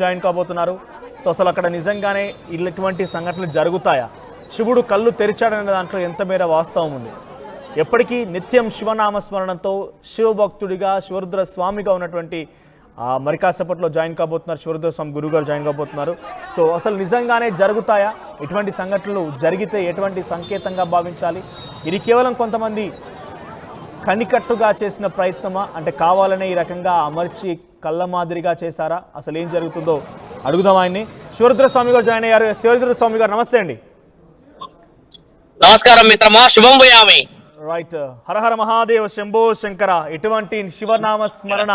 Join కాబోతున్నారు. So అసలు అక్కడ నిజంగానే ఇటువంటి సంఘటనలు జరుగుతాయా? శివుడు కళ్ళు తెరిచాడనే దాంట్లో ఎంత మేర వాస్తవం ఉంది? ఎప్పటికీ నిత్యం శివనామస్మరణంతో శివభక్తుడిగా శివరుద్ర స్వామిగా ఉన్నటువంటి మరి కాసేపట్లో జాయిన్ కాబోతున్నారు. శివరుద్ర స్వామి గురుగారు జాయిన్ కాబోతున్నారు. సో అసలు నిజంగానే జరుగుతాయా? ఇటువంటి సంఘటనలు జరిగితే ఎటువంటి సంకేతంగా భావించాలి? ఇది కేవలం కొంతమంది కనికట్టుగా చేసిన ప్రయత్నమా, అంటే కావాలనే ఈ రకంగా అమర్చి కళ్ళ మాదిరిగా చేశారా? అసలు ఏం జరుగుతుందో అడుగుదాం ఆయన్ని. శివరుద్ర స్వామి గారు జాయిన్ అయ్యారు. శివరుద్ర స్వామి గారు నమస్తే అండి. నమస్కారం మిత్రమా, శుభం భూయామి. రైట్. హరహర మహాదేవ శంభో శంకర. ఇటువంటి శివనామ స్మరణ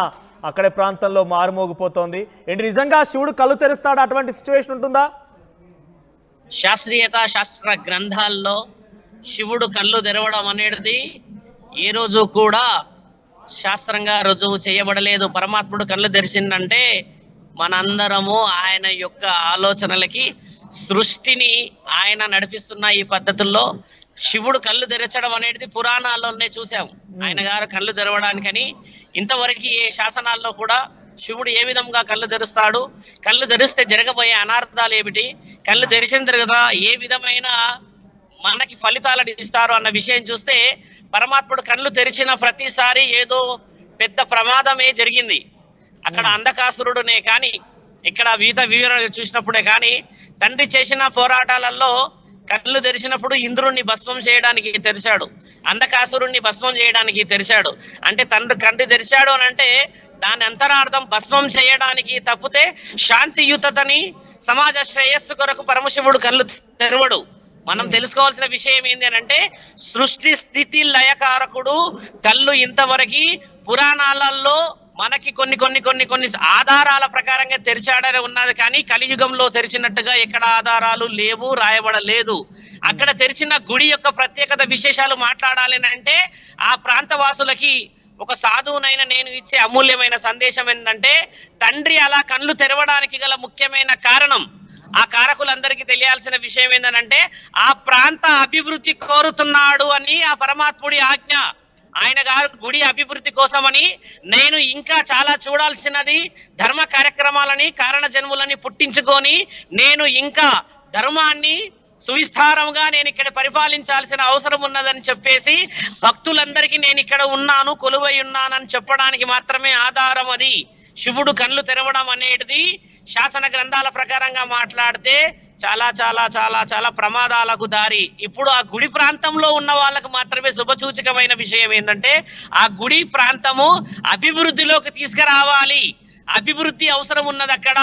అక్కడే ప్రాంతంలో మారుమోగిపోతోంది. ఏంటి నిజంగా శివుడు కళ్ళు తెరుస్తాడు? అటువంటి సిచ్యువేషన్ ఉంటుందా? శాస్త్రీయత శాస్త్ర గ్రంథాల్లో శివుడు కళ్ళు తెరవడం అనేది ఏ రోజు కూడా శాస్త్రంగా రుజువు చేయబడలేదు. పరమాత్ముడు కళ్ళు తెరిచిందంటే మనందరము ఆయన యొక్క ఆలోచనలకి, సృష్టిని ఆయన నడిపిస్తున్న ఈ పద్ధతుల్లో శివుడు కళ్ళు తెరచడం అనేది పురాణాల్లోనే చూసాం. ఆయన గారు కళ్ళు తెరవడానికని ఇంతవరకు ఏ శాసనాల్లో కూడా శివుడు ఏ విధంగా కళ్ళు తెరుస్తాడు, కళ్ళు తెరిస్తే జరగబోయే అనార్థాలు ఏమిటి, కళ్ళు తెరిచిన తర్వాత ఏ విధమైన మనకి ఫలితాలను ఇస్తారు అన్న విషయం చూస్తే పరమాత్ముడు కళ్ళు తెరిచిన ప్రతిసారి ఏదో పెద్ద ప్రమాదమే జరిగింది. అక్కడ అంధకాసురుడునే కానీ, ఇక్కడ వీత వీర చూసినప్పుడే కానీ, తండ్రి చేసిన పోరాటాలలో కళ్ళు తెరిచినప్పుడు ఇంద్రుణ్ణి భస్మం చేయడానికి తెరిచాడు, అంధకాసురుణ్ణి భస్మం చేయడానికి తెరిచాడు. అంటే తండ్రి కంటి తెరిచాడు అని అంటే దాని అంతరార్థం భస్మం చేయడానికి తప్పితే శాంతియుతని సమాజ శ్రేయస్సు కొరకు పరమశివుడు కళ్ళు తెరవడు. మనం తెలుసుకోవాల్సిన విషయం ఏంటి అని అంటే సృష్టి స్థితి లయకారకుడు కళ్ళు ఇంతవరకు పురాణాలలో మనకి కొన్ని ఆధారాల ప్రకారంగా తెరిచాడని ఉన్నది, కానీ కలియుగంలో తెరిచినట్టుగా ఎక్కడ ఆధారాలు లేవు, రాయబడలేదు. అక్కడ తెరిచిన గుడి యొక్క ప్రత్యేకత విశేషాలు మాట్లాడాలి అంటే ఆ ప్రాంతవాసులకి ఒక సాధువునైన నేను ఇచ్చే అమూల్యమైన సందేశం ఏంటంటే తండ్రి అలా కళ్ళు తెరవడానికి గల ముఖ్యమైన కారణం, ఆ కారకులందరికీ తెలియాల్సిన విషయం ఏంటంటే ఆ ప్రాంత అభివృద్ధి కోరుతున్నాడు అని ఆ పరమాత్ముడి ఆజ్ఞ. ఆయన గారు గుడి అభివృద్ధి కోసమని నేను ఇంకా చాలా చూడాల్సినది, ధర్మ కార్యక్రమాలని కారణ జన్ములని పుట్టించుకొని నేను ఇంకా ధర్మాన్ని సువిస్తారంగా నేను ఇక్కడ పరిపాలించాల్సిన అవసరం ఉన్నదని చెప్పేసి భక్తులందరికీ నేను ఇక్కడ ఉన్నాను, కొలువై ఉన్నానని చెప్పడానికి మాత్రమే ఆధారం అది. శివుడు కళ్ళు తెరవడం అనేది శాసన గ్రంథాల ప్రకారంగా మాట్లాడితే చాలా చాలా చాలా చాలా ప్రమాదాలకు దారి. ఇప్పుడు ఆ గుడి ప్రాంతంలో ఉన్న వాళ్ళకు మాత్రమే శుభసూచకమైన విషయం ఏంటంటే ఆ గుడి ప్రాంతము అభివృద్ధిలోకి తీసుకురావాలి, అభివృద్ధి అవసరం ఉన్నది అక్కడ.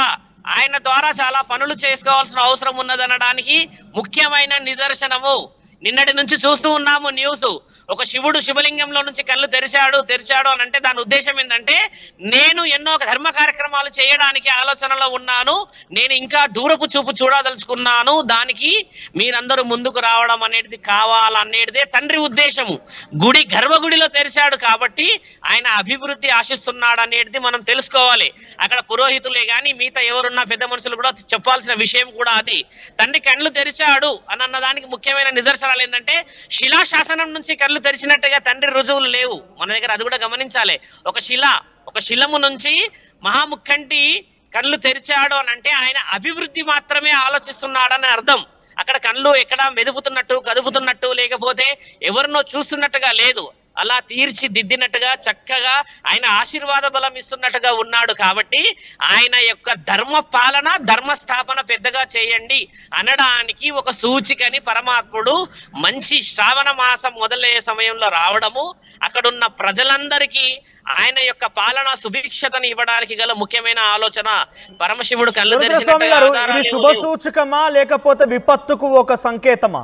ఆయన ద్వారా చాలా పనులు చేసుకోవాల్సిన అవసరం ఉన్నదనడానికి ముఖ్యమైన నిదర్శనము. నిన్నటి నుంచి చూస్తూ ఉన్నాము న్యూస్, ఒక శివుడు శివలింగంలో నుంచి కళ్ళు తెరిచాడు అని అంటే దాని ఉద్దేశం ఏంటంటే నేను ఎన్నో ధర్మ కార్యక్రమాలు చేయడానికి ఆలోచనలో ఉన్నాను, నేను ఇంకా దూరపు చూపు చూడదలుచుకున్నాను, దానికి మీరందరూ ముందుకు రావడం అనేది కావాలనేదే తండ్రి ఉద్దేశము. గుడి గర్భగుడిలో తెరిచాడు కాబట్టి ఆయన అభివృద్ధి ఆశిస్తున్నాడు అనేది మనం తెలుసుకోవాలి. అక్కడ పురోహితులే కానీ మిగతా ఎవరున్నా పెద్ద మనుషులు కూడా చెప్పాల్సిన విషయం కూడా అది. తండ్రి కళ్ళు తెరిచాడు అని అన్నదానికి ముఖ్యమైన నిదర్శనం ఏంటంటే శిలాశాసనం నుంచి కళ్ళు తెరిచినట్టుగా తండ్రి రుజువులు లేవు మన దగ్గర, అది కూడా గమనించాలి. ఒక శిలము నుంచి మహాముఖంటి కళ్ళు తెరిచాడు అని అంటే ఆయన అభివృద్ధి మాత్రమే ఆలోచిస్తున్నాడని అర్థం. అక్కడ కళ్ళు ఎక్కడ మెదుపుతున్నట్టు కదుపుతున్నట్టు లేకపోతే ఎవరినో చూస్తున్నట్టుగా లేదు, అలా తీర్చిదిద్దినట్టుగా చక్కగా ఆయన ఆశీర్వాద బలం ఇస్తున్నట్టుగా ఉన్నాడు. కాబట్టి ఆయన యొక్క ధర్మ పాలన ధర్మస్థాపన పెద్దగా చేయండి అనడానికి ఒక సూచికని పరమాత్ముడు మంచి శ్రావణ మాసం మొదలయ్యే సమయంలో రావడము, అక్కడున్న ప్రజలందరికీ ఆయన యొక్క పాలన సుభిక్షతని ఇవ్వడానికి గల ముఖ్యమైన ఆలోచన. పరమశివుడు కళ్ళు తెరిచినట్టుగా శుభ సూచకమా లేకపోతే విపత్తుకు ఒక సంకేతమా?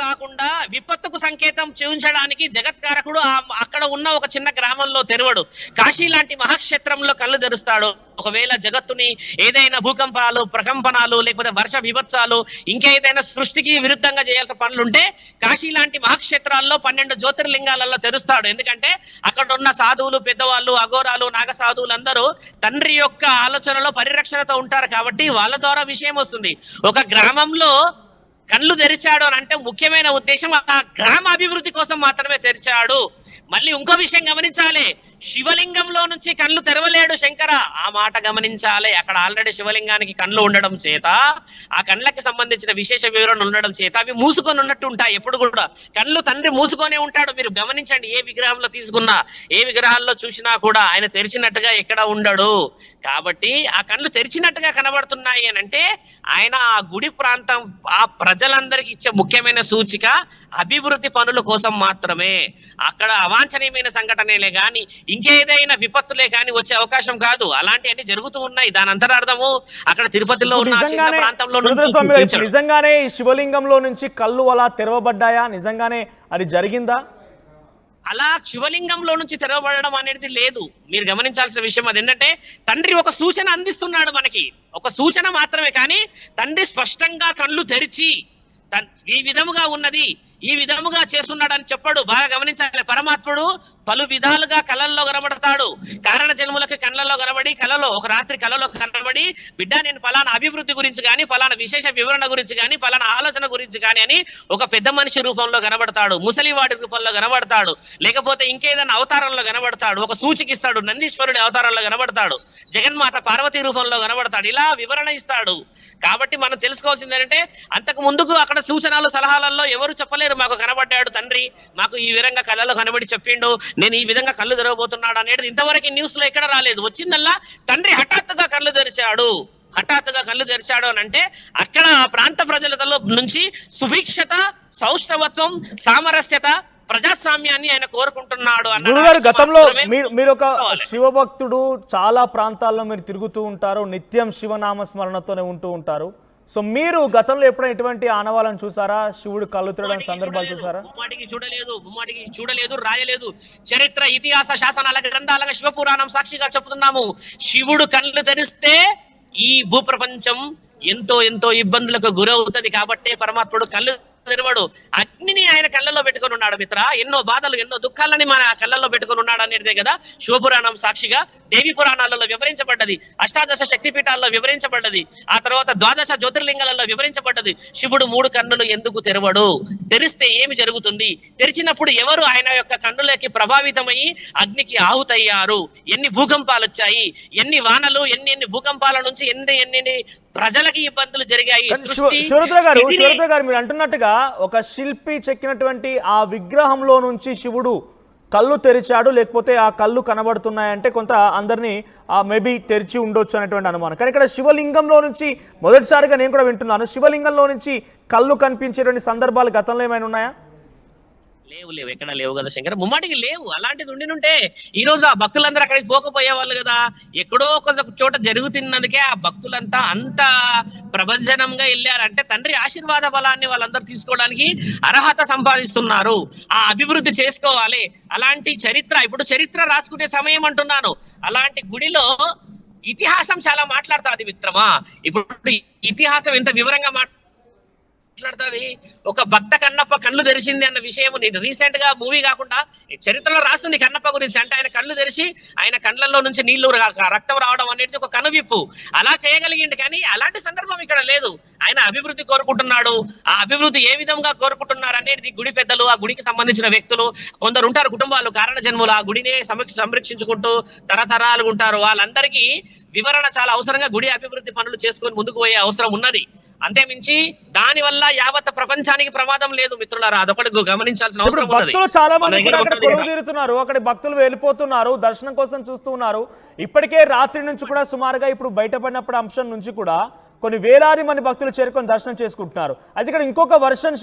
కాకుండా విపత్తుకు సంకేతం చూపించడానికి జగత్కారకుడు అక్కడ ఉన్న ఒక చిన్న గ్రామంలో తెరవడు, కాశీ లాంటి మహాక్షేత్రంలో కళ్ళు తెరుస్తాడు. ఒకవేళ జగత్తుని ఏదైనా భూకంపాలు, ప్రకంపనాలు, లేకపోతే వర్ష విభత్సాలు, ఇంకేదైనా సృష్టికి విరుద్ధంగా చేయాల్సిన పనులుంటే కాశీ లాంటి మహాక్షేత్రాల్లో 12 జ్యోతిర్లింగాలలో తెరుస్తాడు. ఎందుకంటే అక్కడ ఉన్న సాధువులు, పెద్దవాళ్ళు, అఘోరాలు, నాగసాధువులు అందరూ తండ్రి యొక్క ఆలోచనలో పరిరక్షణతో ఉంటారు కాబట్టి వాళ్ళ ద్వారా విషయం వస్తుంది. ఒక గ్రామంలో కళ్ళు తెరిచాడు అని అంటే ముఖ్యమైన ఉద్దేశం ఆ గ్రామ అభివృద్ధి కోసం మాత్రమే తెరిచాడు. మళ్ళీ ఇంకో విషయం గమనించాలి, శివలింగంలో నుంచి కళ్ళు తెరవలేడు శంకర, ఆ మాట గమనించాలి. అక్కడ ఆల్రెడీ శివలింగానికి కళ్ళు ఉండడం చేత, ఆ కళ్ళకి సంబంధించిన విశేష వివరణ ఉండడం చేత అవి మూసుకొని ఉన్నట్టు ఉంటాయి. ఎప్పుడు కూడా కళ్ళు తండ్రి మూసుకొనే ఉంటాడు. మీరు గమనించండి, ఏ విగ్రహంలో తీసుకున్నా, ఏ విగ్రహాల్లో చూసినా కూడా ఆయన తెరిచినట్టుగా ఎక్కడ ఉండడు. కాబట్టి ఆ కళ్ళు తెరిచినట్టుగా కనబడుతున్నాయి అని అంటే ఆయన ఆ గుడి ప్రాంతం ఆ ప్రజలందరికీ ఇచ్చే ముఖ్యమైన సూచిక అభివృద్ధి పనుల కోసం మాత్రమే. అక్కడ అవాంఛనీయమైన సంఘటనలే గాని ఇంకేదైనా విపత్తులే గాని వచ్చే అవకాశం కాదు. అలాంటివన్నీ జరుగుతూ ఉన్నాయి. దాని అంతరార్థము అక్కడ తిరుపతిలో ఉన్న చిన్న ప్రాంతంలో నిజంగానే ఈ శివలింగంలో నుంచి కళ్ళు అలా తెరవబడ్డాయా? నిజంగానే అది జరిగిందా? అలా శివలింగంలో నుంచి తెరవబడడం అనేది లేదు. మీరు గమనించాల్సిన విషయం అది ఏంటంటే తండ్రి ఒక సూచన అందిస్తున్నాడు మనకి, ఒక సూచన మాత్రమే. కానీ తండ్రి స్పష్టంగా కళ్ళు తెరిచి ఈ విధముగా ఉన్నది, ఈ విధముగా చేస్తున్నాడని చెప్పాడు. బాగా గమనించాలి, పరమాత్ముడు పలు విధాలుగా కళల్లో కనబడతాడు. కారణ జన్ములకి కళ్ళల్లో కనబడి, కళలో ఒక రాత్రి కళలో కనబడి, బిడ్డ నేను ఫలానా అభివృద్ధి గురించి కానీ, ఫలానా విశేష వివరణ గురించి కానీ, ఫలానా ఆలోచన గురించి కానీ అని ఒక పెద్ద మనిషి రూపంలో కనబడతాడు, ముసలివాడి రూపంలో కనబడతాడు, లేకపోతే ఇంకేదైనా అవతారంలో కనబడతాడు, ఒక సూచికిస్తాడు, నందీశ్వరుడి అవతారంలో కనబడతాడు, జగన్మాత పార్వతీ రూపంలో కనబడతాడు, ఇలా వివరణ ఇస్తాడు. కాబట్టి మనం తెలుసుకోవాల్సింది ఏంటంటే అంతకు ముందుకు అక్కడ సూచనలు సలహాలలో ఎవరు చెప్పలేరు, మాకు కనబడ్డాడు తండ్రి, మాకు ఈ విధంగా కళ్ళలో కనబడి చెప్పిండు, నేను ఈ విధంగా కళ్ళు తెరవబోతున్నాడు అనేది ఇంతవరకు న్యూస్ లో ఎక్కడ రాలేదు. వచ్చిందల్లా తండ్రి హఠాత్తుగా కళ్ళు తెరిచాడు, హఠాత్తుగా కళ్ళు తెరిచాడు అని అంటే అక్కడ ప్రాంత ప్రజలలో నుంచి సుభిక్షత, సౌష్ఠవత్వం, సామరస్యత, ప్రజాస్వామ్యాన్ని ఆయన కోరుకుంటున్నాడు. గురుగారు, గతంలో మీరు ఒక శివభక్తుడు, చాలా ప్రాంతాల్లో మీరు తిరుగుతూ ఉంటారు, నిత్యం శివనామ స్మరణతోనే ఉంటూ ఉంటారు. సో మీరు గతంలో ఎప్పుడైనా ఎటువంటి ఆనవాళ్ళను చూసారా? శివుడు కళ్ళు తెరవడానికి సందర్భాలు చూసారా? ముమ్మాటికి చూడలేదు, రాయలేదు. చరిత్ర, ఇతిహాస, శాసనాల గ్రంథాలుగా శివపురాణం సాక్షిగా చెప్తున్నాము. శివుడు కళ్ళు తెరిస్తే ఈ భూప్రపంచం ఎంతో ఎంతో ఇబ్బందులకు గురవుతుంది. కాబట్టే పరమాత్ముడు కళ్ళు తెరవడు. అగ్నిని ఆయన కళ్ళల్లో పెట్టుకుని ఉన్నాడు మిత్ర. ఎన్నో బాధలు, ఎన్నో దుఃఖాలని మన కళ్ళల్లో పెట్టుకుని ఉన్నాడు అనేదే కదా శివపురాణం సాక్షిగా, దేవి పురాణాలలో వివరించబడ్డది, అష్టాదశ శక్తిపీఠాల్లో వివరించబడ్డది, ఆ తర్వాత ద్వాదశ జ్యోతిర్లింగాలలో వివరించబడ్డది. శివుడు 3 కన్నులు ఎందుకు తెరవడు? తెరిస్తే ఏమి జరుగుతుంది? తెరిచినప్పుడు ఎవరు ఆయన యొక్క కన్నులకి ప్రభావితమయ్యి అగ్నికి ఆహుతయ్యారు? ఎన్ని భూకంపాలు వచ్చాయి, ఎన్ని వానలు, ఎన్ని భూకంపాల నుంచి ఎన్ని ప్రజలకి ఇబ్బందులు జరిగాయి. శివరుద్ర గారు మీరు అంటున్నట్టుగా ఒక శిల్పి చెక్కినటువంటి ఆ విగ్రహంలో నుంచి శివుడు కళ్ళు తెరిచాడు, లేకపోతే ఆ కళ్ళు కనబడుతున్నాయంటే కొంత అందరినీ మేబీ తెరిచి ఉండొచ్చు అనేటువంటి అనుమానం. కానీ ఇక్కడ శివలింగంలో నుంచి మొదటిసారిగా నేను కూడా వింటున్నాను, శివలింగంలో నుంచి కళ్ళు కనిపించేటువంటి సందర్భాలు గతంలో ఏమైనా ఉన్నాయా? లేవు, ఎక్కడ లేవు కదా శంకర్, ముమ్మాటికి లేవు. అలాంటిది ఉండినుంటే ఈ రోజు ఆ భక్తులందరూ అక్కడికి పోకపోయేవాళ్ళు కదా. ఎక్కడో ఒక చోట జరుగుతున్నందుకే ఆ భక్తులంతా అంత ప్రభంజనంగా వెళ్ళారంటే తండ్రి ఆశీర్వాద బలాన్ని వాళ్ళందరూ తీసుకోవడానికి అర్హత సంపాదిస్తున్నారు. ఆ అభివృద్ధి చేసుకోవాలి. అలాంటి చరిత్ర, ఇప్పుడు చరిత్ర రాసుకునే సమయం అంటున్నాను. అలాంటి గుడిలో ఇతిహాసం చాలా మాట్లాడుతుంది మిత్రమా. ఇప్పుడు ఇతిహాసం ఎంత వివరంగా మాట్లాడుతుంది. ఒక భక్త కన్నప్ప కళ్ళు తెరిచింది అన్న విషయం నేను రీసెంట్ గా మూవీ కాకుండా చరిత్రలో రాస్తుంది కన్నప్ప గురించి. అంటే ఆయన కళ్ళు తెరిచి ఆయన కళ్ళల్లో నుంచి నీళ్లు రక్తం రావడం అనేది ఒక కనువిప్పు. అలా చేయగలిగింది. కానీ అలాంటి సందర్భం ఇక్కడ లేదు. ఆయన అభివృద్ధి కోరుకుంటున్నాడు. ఆ అభివృద్ధి ఏ విధంగా కోరుకుంటున్నారు అనేది గుడి పెద్దలు, ఆ గుడికి సంబంధించిన వ్యక్తులు కొందరు ఉంటారు, కుటుంబాలు, కారణ జన్ములు, ఆ గుడిని సంరక్షించుకుంటూ తరతరాలు ఉంటారు. వాళ్ళందరికీ వివరణ చాలా అవసరంగా గుడి అభివృద్ధి పనులు చేసుకొని ముందుకు పోయే అవసరం ఉన్నది. అంతే మించి దాని వల్ల యావత్ ప్రపంచానికి ప్రమాదం లేదు మిత్రులారా. అదొకటి గమనించాల్సిన అవసరం ఉంది. భక్తులు చాలా మంది అక్కడ కొలువు తీరుతున్నారు, అక్కడ భక్తులు వెళ్ళిపోతున్నారు, దర్శనం కోసం చూస్తూ ఉన్నారు. ఇప్పటికే రాత్రి నుంచి కూడా సుమారుగా ఇప్పుడు బయటపడినప్పుడు అంశం నుంచి కూడా కొన్ని వేలాది మంది భక్తులు చేరుకొని దర్శనం చేసుకుంటున్నారు. అయితే ఇక్కడ ఇంకొక వర్షన్